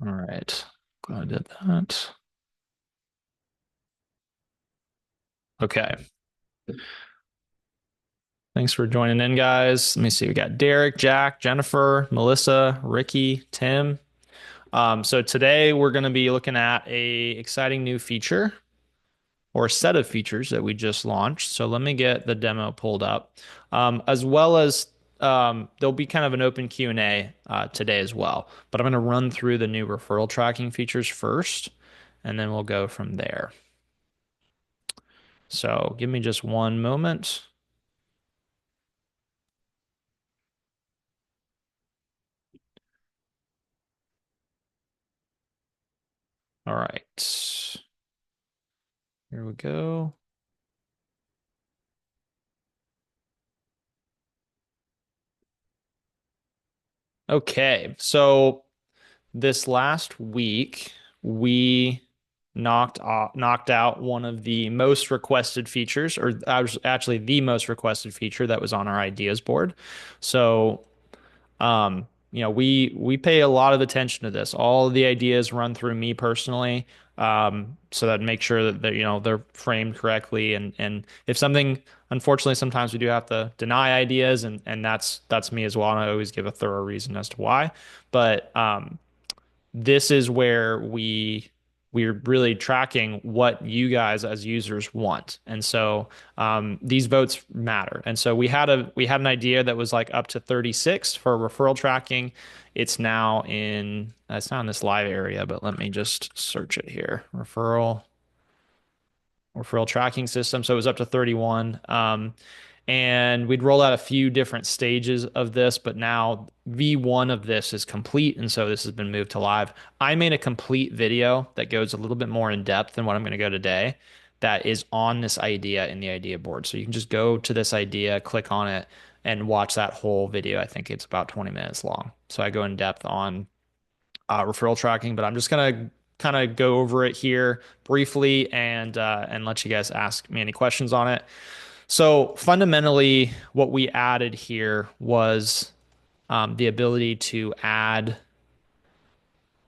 All right. Glad I did that. Okay. Thanks for joining in, guys. Let me see. We got Derek, Jack, Jennifer, Melissa, Ricky, Tim. So today we're going to be looking at a exciting new feature or a set of features that we just launched. So let me get the demo pulled up, as well as there'll be kind of an open Q&A today as well. But I'm going to run through the new referral tracking features first, and then we'll go from there. So give me just one moment. All right. Here we go. Okay. So this last week, we knocked out one of the most requested features, or was actually the most requested feature that was on our ideas board. So we pay a lot of attention to this. All of the ideas run through me personally, so that make sure that they're framed correctly. And if something, unfortunately, sometimes we do have to deny ideas, and that's me as well. And I always give a thorough reason as to why. But this is where we're really tracking what you guys as users want. And so these votes matter. And so we had an idea that was like up to 36 for referral tracking. It's not in this live area, but let me just search it here. Referral tracking system. So it was up to 31. And we'd roll out a few different stages of this, but now V1 of this is complete. And so this has been moved to live. I made a complete video that goes a little bit more in depth than what I'm going to go today that is on this idea in the idea board. So you can just go to this idea, click on it, and watch that whole video. I think it's about 20 minutes long. So I go in depth on referral tracking, but I'm just gonna kind of go over it here briefly and let you guys ask me any questions on it. So fundamentally, what we added here was the ability to add,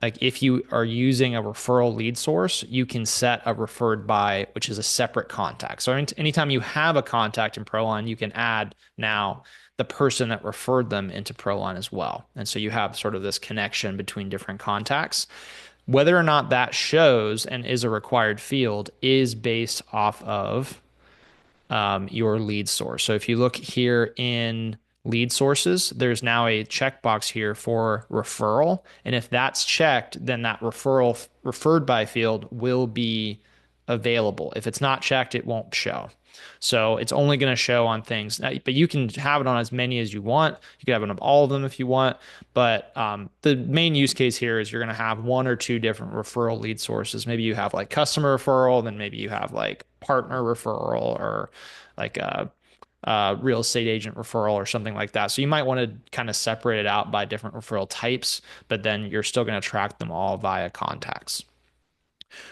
like if you are using a referral lead source, you can set a referred by, which is a separate contact. So anytime you have a contact in ProLine, you can add now the person that referred them into ProLine as well. And so you have sort of this connection between different contacts. Whether or not that shows and is a required field is based off of your lead source. So if you look here in lead sources, there's now a checkbox here for referral. And if that's checked, then that referred by field will be available. If it's not checked, it won't show. So it's only going to show on things, but you can have it on as many as you want. You can have it on all of them if you want. But the main use case here is you're going to have one or two different referral lead sources. Maybe you have like customer referral, then maybe you have like partner referral or like a real estate agent referral or something like that. So you might want to kind of separate it out by different referral types, but then you're still going to track them all via contacts.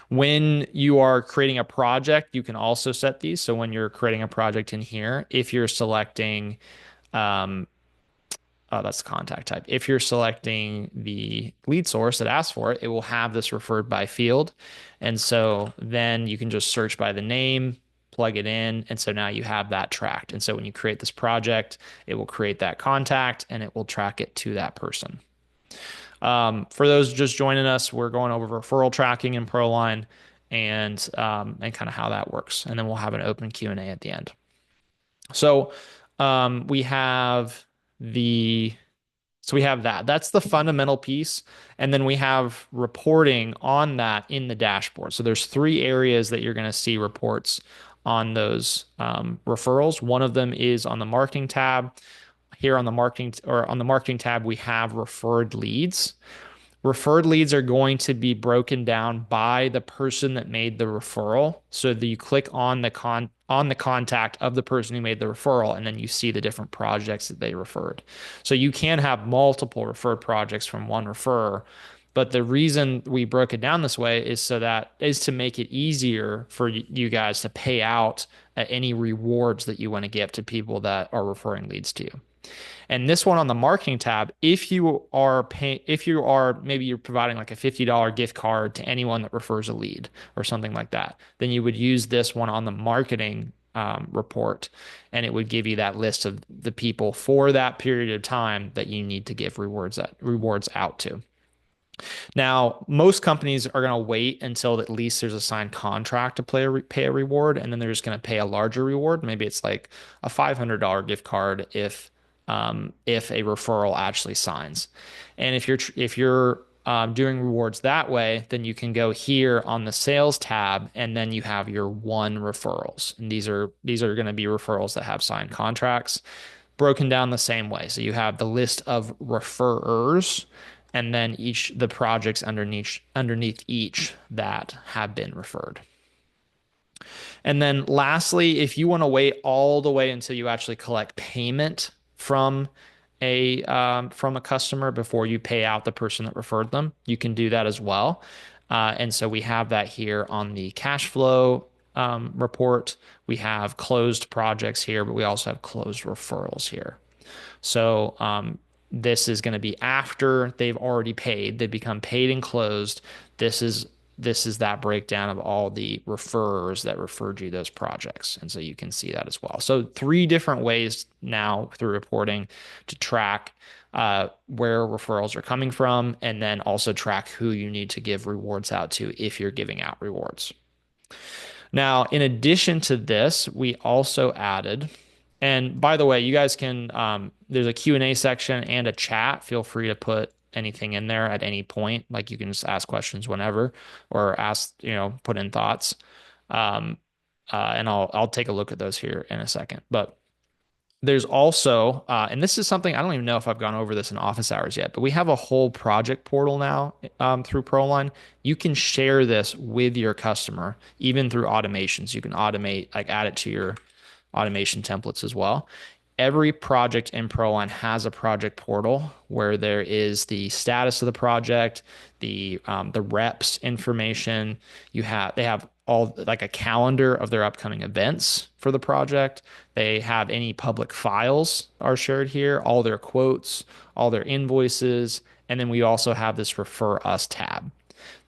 When you are creating a project, you can also set these. So when you're creating a project in here, if you're selecting, um, oh, that's the contact type. If you're selecting the lead source that asks for it, it will have this referred by field. And so then you can just search by the name, plug it in. And so now you have that tracked. And so when you create this project, it will create that contact and it will track it to that person. For those just joining us, we're going over referral tracking in ProLine and kind of how that works. And then we'll have an open Q&A at the end. So we have the so we have that. That's the fundamental piece. And then we have reporting on that in the dashboard. So there's three areas that you're going to see reports on those referrals. One of them is on the marketing tab. Here on the marketing tab, we have referred leads. Referred leads are going to be broken down by the person that made the referral. So that you click on the contact of the person who made the referral, and then you see the different projects that they referred. So you can have multiple referred projects from one referrer, but the reason we broke it down this way is to make it easier for you guys to pay out any rewards that you want to give to people that are referring leads to you. And this one on the marketing tab, if you are maybe you're providing like a $50 gift card to anyone that refers a lead or something like that, then you would use this one on the marketing report, and it would give you that list of the people for that period of time that you need to give rewards out to. Now, most companies are going to wait until at least there's a signed contract to pay a reward, and then they're just going to pay a larger reward. Maybe it's like a $500 gift card if a referral actually signs. And if you're doing rewards that way, then you can go here on the sales tab, and then you have your one referrals. And these are going to be referrals that have signed contracts broken down the same way. So you have the list of referrers and then each the projects underneath each that have been referred. And then lastly, if you want to wait all the way until you actually collect payment from a customer before you pay out the person that referred them, you can do that as well. And so we have that here on the cash flow report. We have closed projects here, but we also have closed referrals here. So this is going to be after they've already paid. They become paid and closed. This is that breakdown of all the referrers that referred you those projects. And so you can see that as well. So three different ways now through reporting to track where referrals are coming from, and then also track who you need to give rewards out to if you're giving out rewards. Now, in addition to this, we also added, and by the way, you guys can, there's a Q&A section and a chat. Feel free to put anything in there at any point. Like you can just ask questions whenever or ask, put in thoughts. And I'll take a look at those here in a second. But there's also, and this is something I don't even know if I've gone over this in office hours yet, but we have a whole project portal now through ProLine. You can share this with your customer, even through automations. You can automate, like add it to your automation templates as well. Every project in ProLine has a project portal where there is the status of the project, the reps information. They have all like a calendar of their upcoming events for the project. They have any public files are shared here, all their quotes, all their invoices, and then we also have this Refer Us tab.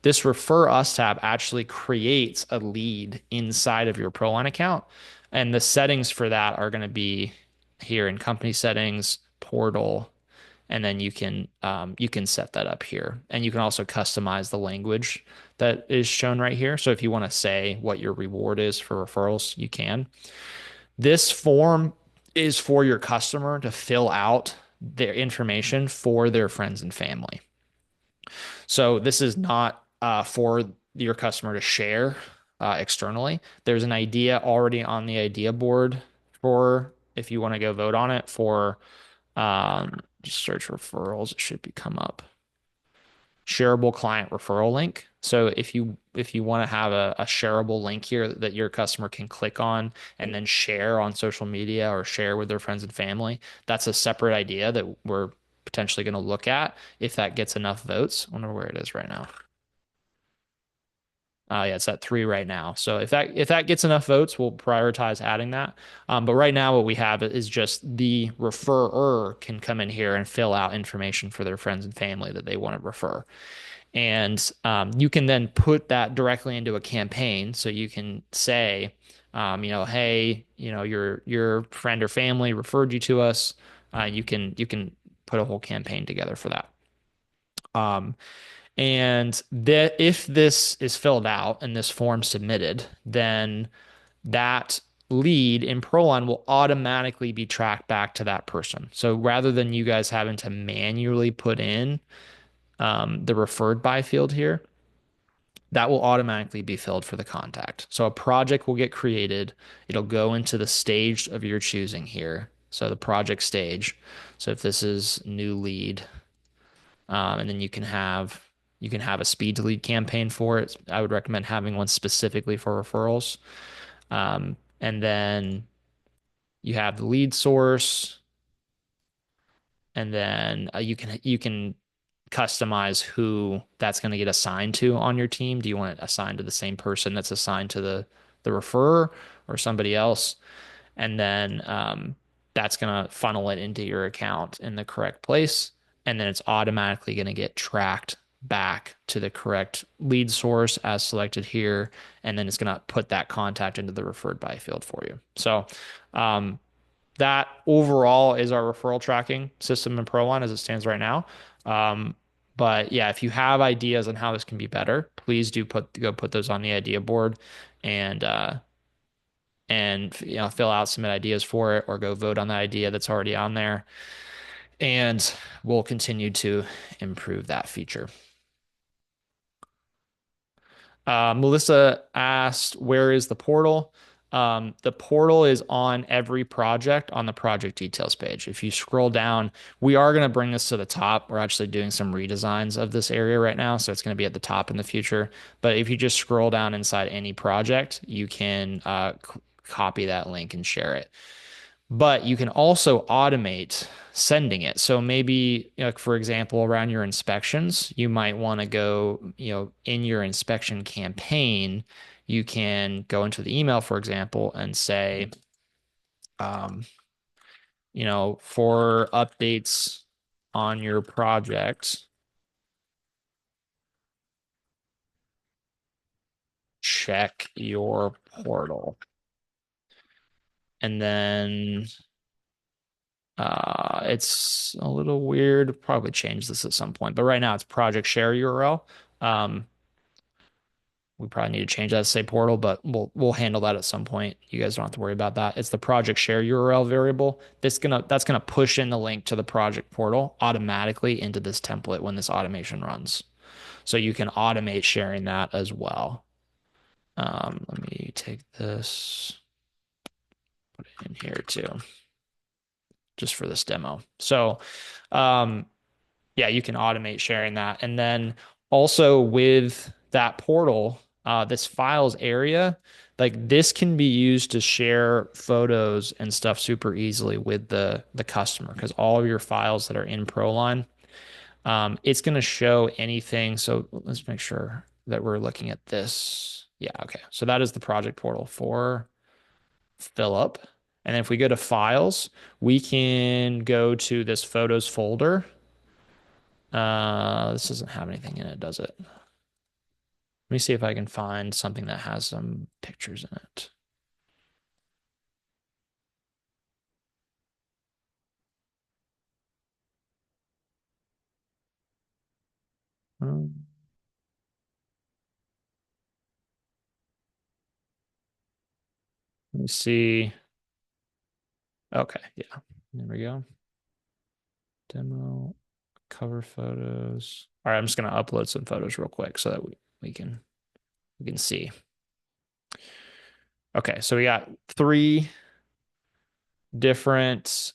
This Refer Us tab actually creates a lead inside of your ProLine account, and the settings for that are going to be here in company settings, portal, and then you can set that up here, and you can also customize the language that is shown right here. So if you want to say what your reward is for referrals, you can. This form is for your customer to fill out their information for their friends and family. So this is not for your customer to share externally. There's an idea already on the idea board for if you want to go vote on it for just search referrals. It should come up. Shareable client referral link. So if you want to have a shareable link here that your customer can click on and then share on social media or share with their friends and family, that's a separate idea that we're potentially going to look at if that gets enough votes. I wonder where it is right now. Yeah, it's at 3 right now. So if that gets enough votes, we'll prioritize adding that. But right now, what we have is just the referrer can come in here and fill out information for their friends and family that they want to refer. And you can then put that directly into a campaign. So you can say, hey, your friend or family referred you to us. You can put a whole campaign together for that. And if this is filled out and this form submitted, then that lead in ProLine will automatically be tracked back to that person. So rather than you guys having to manually put in the referred by field here, that will automatically be filled for the contact. So a project will get created. It'll go into the stage of your choosing here. So the project stage. So if this is new lead, and then you can have a speed to lead campaign for it. I would recommend having one specifically for referrals. And then you have the lead source, and then you can customize who that's going to get assigned to on your team. Do you want it assigned to the same person that's assigned to the referrer or somebody else? And then that's going to funnel it into your account in the correct place. And then it's automatically going to get tracked back to the correct lead source as selected here. And then it's going to put that contact into the referred by field for you. So, um, that overall is our referral tracking system in ProLine as it stands right now. Um, but yeah, if you have ideas on how this can be better, please do put those on the idea board and fill out, submit ideas for it, or go vote on the idea that's already on there. And we'll continue to improve that feature. Melissa asked, where is the portal? The portal is on every project on the project details page. If you scroll down, we are going to bring this to the top. We're actually doing some redesigns of this area right now, so it's going to be at the top in the future. But if you just scroll down inside any project, you can copy that link and share it. But you can also automate sending it. So maybe, for example, around your inspections, you might want to go, in your inspection campaign, you can go into the email, for example, and say, um, for updates on your project, check your portal. And then it's a little weird. Probably change this at some point, but right now it's project share URL. Um, we probably need to change that to say portal, but we'll handle that at some point. You guys don't have to worry about that. It's the project share URL variable. That's gonna push in the link to the project portal automatically into this template when this automation runs. So you can automate sharing that as well. Let me take this, put it in here too, just for this demo. So, um, yeah, you can automate sharing that. And then also with that portal, this files area, like this can be used to share photos and stuff super easily with the customer because all of your files that are in ProLine, it's going to show anything. So let's make sure that we're looking at this. Yeah, okay. So that is the project portal for Philip. And then if we go to files, we can go to this photos folder. This doesn't have anything in it, does it? Let me see if I can find something that has some pictures in it. Um, Let me see. Okay, yeah. There we go. Demo, cover photos. All right, I'm just gonna upload some photos real quick so that we can see. Okay, so we got three different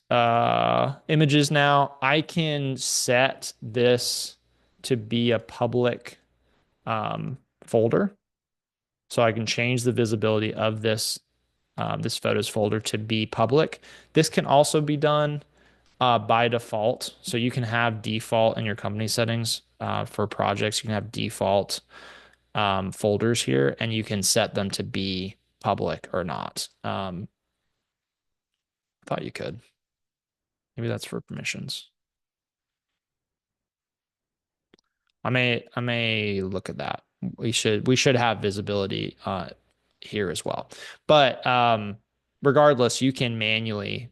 images now. I can set this to be a public folder. So I can change the visibility of this photos folder to be public. This can also be done by default. So you can have default in your company settings for projects. You can have default folders here, and you can set them to be public or not. I thought you could. Maybe that's for permissions. I may look at that. We should have visibility here as well. But regardless, you can manually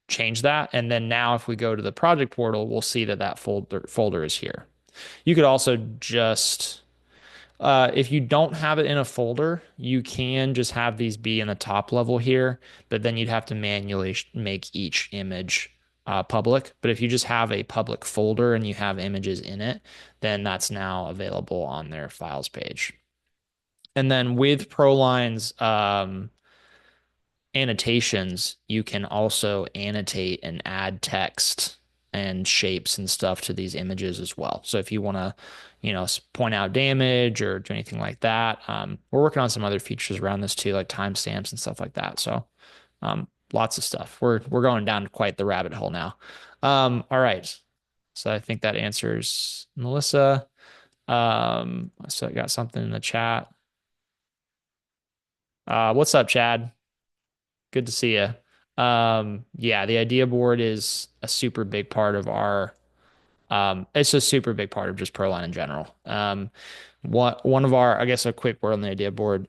change that. And then now if we go to the project portal, we'll see that that folder is here. You could also just if you don't have it in a folder, you can just have these be in the top level here, but then you'd have to manually make each image public. But if you just have a public folder and you have images in it, then that's now available on their files page. And then with ProLine's annotations, you can also annotate and add text and shapes and stuff to these images as well. So if you want to, point out damage or do anything like that, we're working on some other features around this too, like timestamps and stuff like that. So lots of stuff. We're going down quite the rabbit hole now. All right. So I think that answers Melissa. So I got something in the chat. What's up, Chad? Good to see you. Yeah, the idea board is a super big part of our it's a super big part of just ProLine in general. One of our, I guess a quick word on the idea board.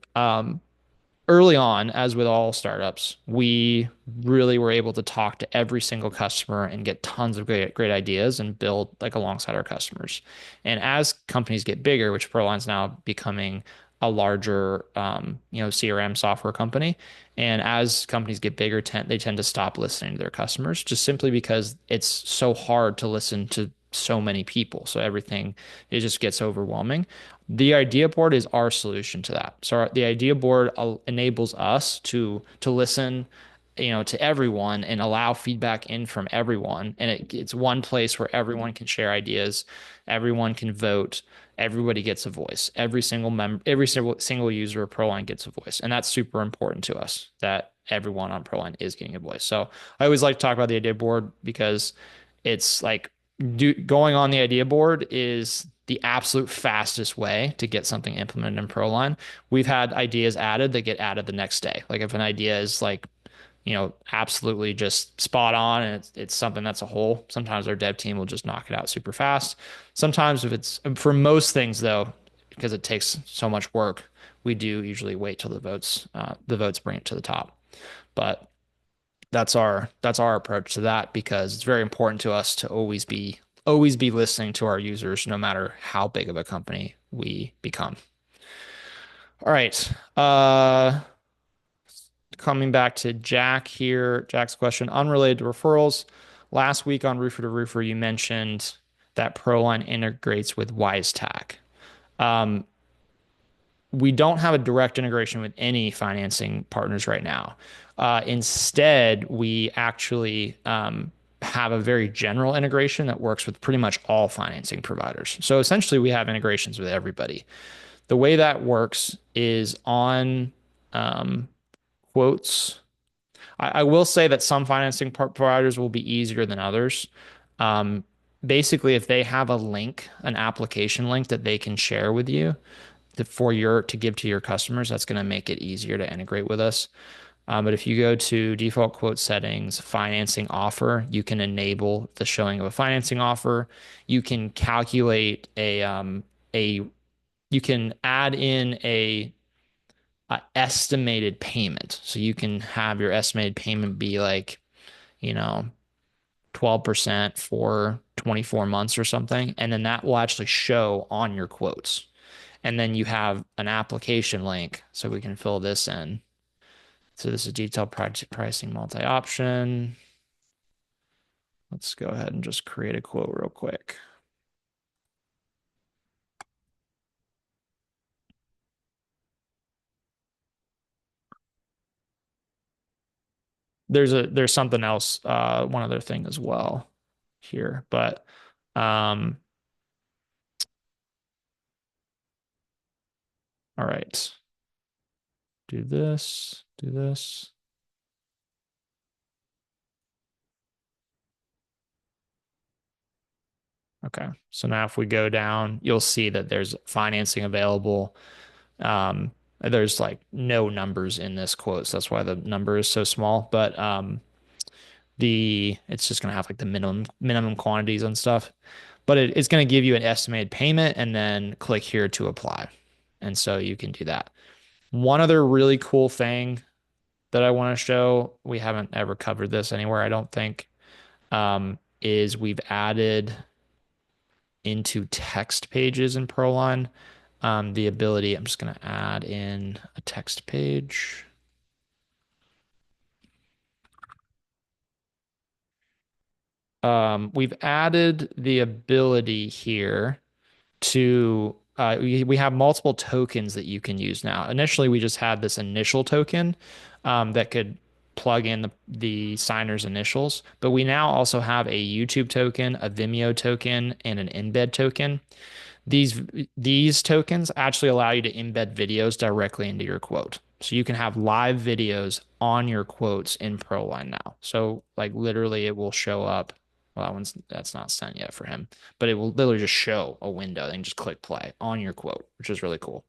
Early on, as with all startups, we really were able to talk to every single customer and get tons of great ideas and build like alongside our customers. And as companies get bigger, which Proline's now becoming a larger, CRM software company, and as companies get bigger, they tend to stop listening to their customers just simply because it's so hard to listen to so many people. So everything, it just gets overwhelming. The idea board is our solution to that. So the idea board enables us to listen, to everyone and allow feedback in from everyone. And it's one place where everyone can share ideas, everyone can vote, everybody gets a voice. Every single user of ProLine gets a voice, and that's super important to us that everyone on ProLine is getting a voice. So I always like to talk about the idea board because it's like going on the idea board is the absolute fastest way to get something implemented in ProLine. We've had ideas added that get added the next day. Like if an idea is like, absolutely just spot on and it's something that's a whole, sometimes our dev team will just knock it out super fast. Sometimes if it's for most things though, because it takes so much work, we do usually wait till the votes bring it to the top. But that's our approach to that because it's very important to us to always be listening to our users no matter how big of a company we become. All right. Coming back to Jack here, Jack's question, unrelated to referrals. Last week on Roofer to Roofer, you mentioned that ProLine integrates with WiseTag. Um, we don't have a direct integration with any financing partners right now. Instead, we actually have a very general integration that works with pretty much all financing providers. So essentially, we have integrations with everybody. The way that works is on quotes. I will say that some financing providers will be easier than others. Um, Basically, if they have a link, an application link that they can share with you, to give to your customers, that's going to make it easier to integrate with us. But if you go to default quote settings, financing offer, you can enable the showing of a financing offer. You can calculate a you can add in a estimated payment. So you can have your estimated payment be like, you know, 12% for 24 months or something. And then that will actually show on your quotes. And then you have an application link so we can fill this in. So this is detailed pricing multi-option. Let's go ahead and just create a quote real quick. There's something else, one other thing as well here, but um, all right. Do this, do this. Okay. So now if we go down, you'll see that there's financing available. There's like no numbers in this quote, so that's why the number is so small. But the it's just gonna have like the minimum quantities and stuff. But it's gonna give you an estimated payment and then click here to apply. And so you can do that. One other really cool thing that I want to show, we haven't ever covered this anywhere, I don't think, is we've added into text pages in ProLine the ability, I'm just going to add in a text page. We've added the ability here to we have multiple tokens that you can use now. Initially, we just had this initial token that could plug in the signer's initials, but we now also have a YouTube token, a Vimeo token, and an embed token. These these tokens actually allow you to embed videos directly into your quote. So you can have live videos on your quotes in ProLine now. So like literally it will show up. Well, that's not sent yet for him, but it will literally just show a window and just click play on your quote, which is really cool.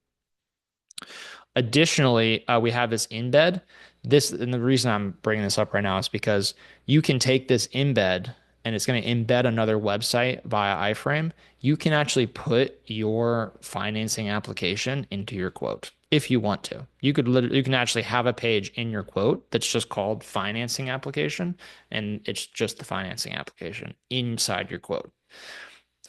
Additionally, we have this embed. This, and the reason I'm bringing this up right now is because you can take this embed and it's going to embed another website via iframe. You can actually put your financing application into your quote if you want to. You can actually have a page in your quote that's just called financing application, and it's just the financing application inside your quote.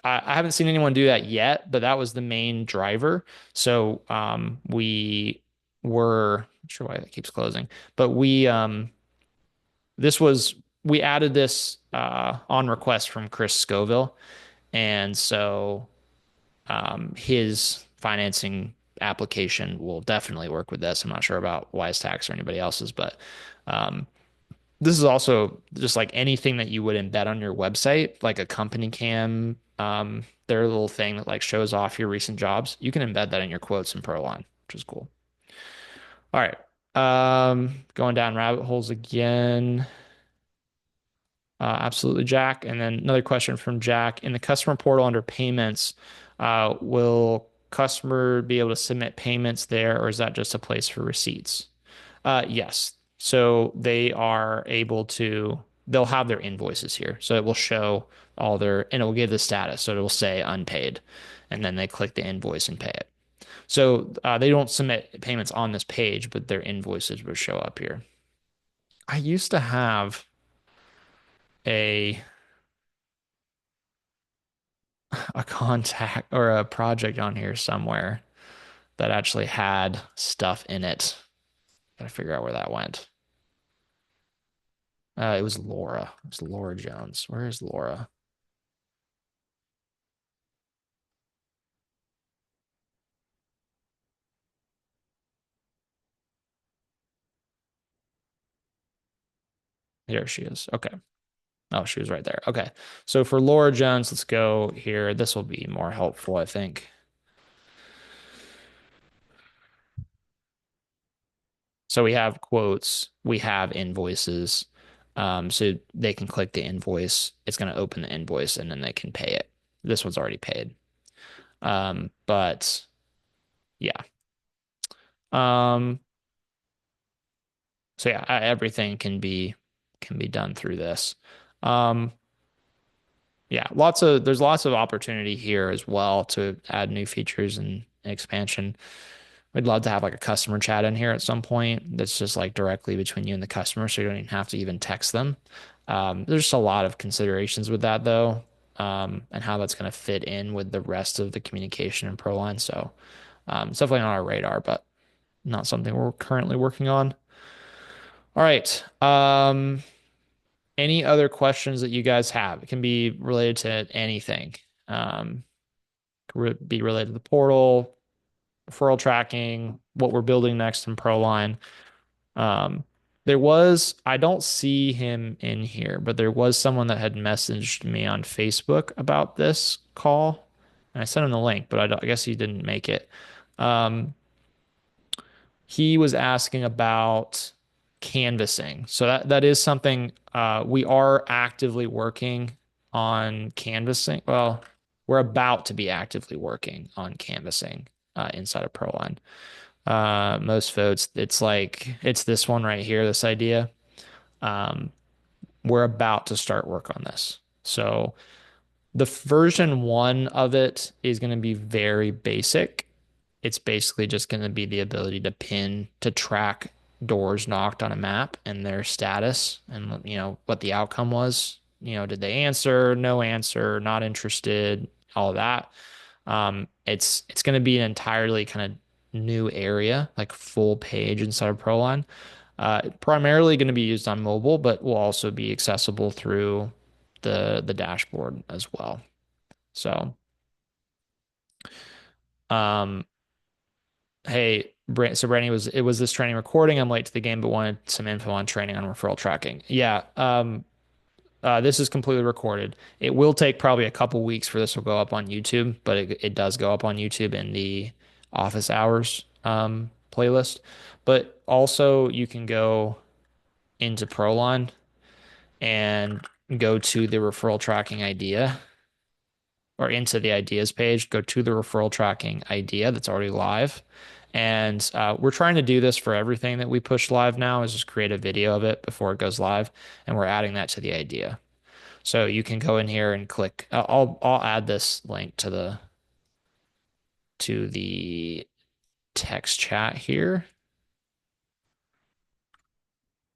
I haven't seen anyone do that yet, but that was the main driver. So we were not sure why that keeps closing, but this was we added this on request from Chris Scoville, and so his financing application will definitely work with this. I'm not sure about Wise Tax or anybody else's, but um, this is also just like anything that you would embed on your website, like a company cam, their little thing that like shows off your recent jobs. You can embed that in your quotes in ProLine, which is cool. All right. Going down rabbit holes again. Absolutely, Jack. And then another question from Jack. In the customer portal under payments, will customer be able to submit payments there, or is that just a place for receipts? Yes. So they are able to, they'll have their invoices here. So it will show all their, and it will give the status. So it will say unpaid. And then they click the invoice and pay it. So they don't submit payments on this page, but their invoices will show up here. I used to have a a contact or a project on here somewhere that actually had stuff in it. Gotta figure out where that went. It was Laura. It was Laura Jones. Where is Laura? Here she is. Okay. Oh, she was right there. Okay. So for Laura Jones, let's go here. This will be more helpful, I think. So we have quotes, we have invoices. So they can click the invoice. It's going to open the invoice and then they can pay it. This one's already paid. But yeah. Um, so yeah, everything can be done through this. Um, yeah, there's lots of opportunity here as well to add new features and expansion. We'd love to have like a customer chat in here at some point that's just like directly between you and the customer, so you don't even have to even text them. There's just a lot of considerations with that though, and how that's going to fit in with the rest of the communication in ProLine. So it's definitely on our radar, but not something we're currently working on. All right. Any other questions that you guys have? It can be related to anything. Um, could be related to the portal, referral tracking, what we're building next in ProLine. Um, I don't see him in here, but there was someone that had messaged me on Facebook about this call. And I sent him the link, but I guess he didn't make it. Um, he was asking about canvassing. So that is something we are actively working on canvassing. Well, we're about to be actively working on canvassing inside of ProLine. Most folks, it's this one right here, this idea. Um, we're about to start work on this. So the version one of it is going to be very basic. It's basically just going to be the ability to track doors knocked on a map and their status and what the outcome was. Did they answer, no answer, not interested, all of that. It's going to be an entirely kind of new area, like full page inside of ProLine. Primarily going to be used on mobile, but will also be accessible through the dashboard as well. So, um, hey, so Brandy it was this training recording. I'm late to the game, but wanted some info on training on referral tracking. Yeah, this is completely recorded. It will take probably a couple weeks for this to go up on YouTube, but it does go up on YouTube in the office hours playlist. But also you can go into ProLine and go to the referral tracking idea or into the ideas page, go to the referral tracking idea that's already live, And we're trying to do this for everything that we push live now, is just create a video of it before it goes live, and we're adding that to the idea. So you can go in here and click. I'll add this link to the text chat here.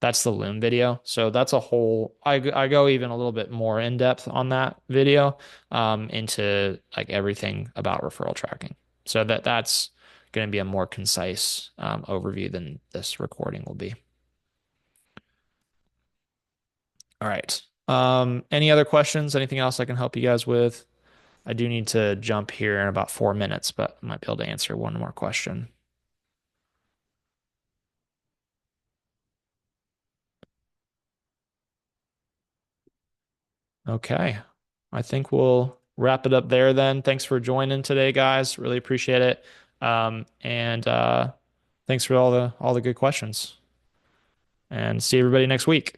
That's the Loom video. So that's a whole, I go even a little bit more in depth on that video, into like everything about referral tracking. So that's going to be a more concise overview than this recording will be. All right. Any other questions? Anything else I can help you guys with? I do need to jump here in about 4 minutes, but I might be able to answer one more question. Okay. I think we'll wrap it up there then. Thanks for joining today, guys. Really appreciate it. And thanks for all the good questions. And see everybody next week.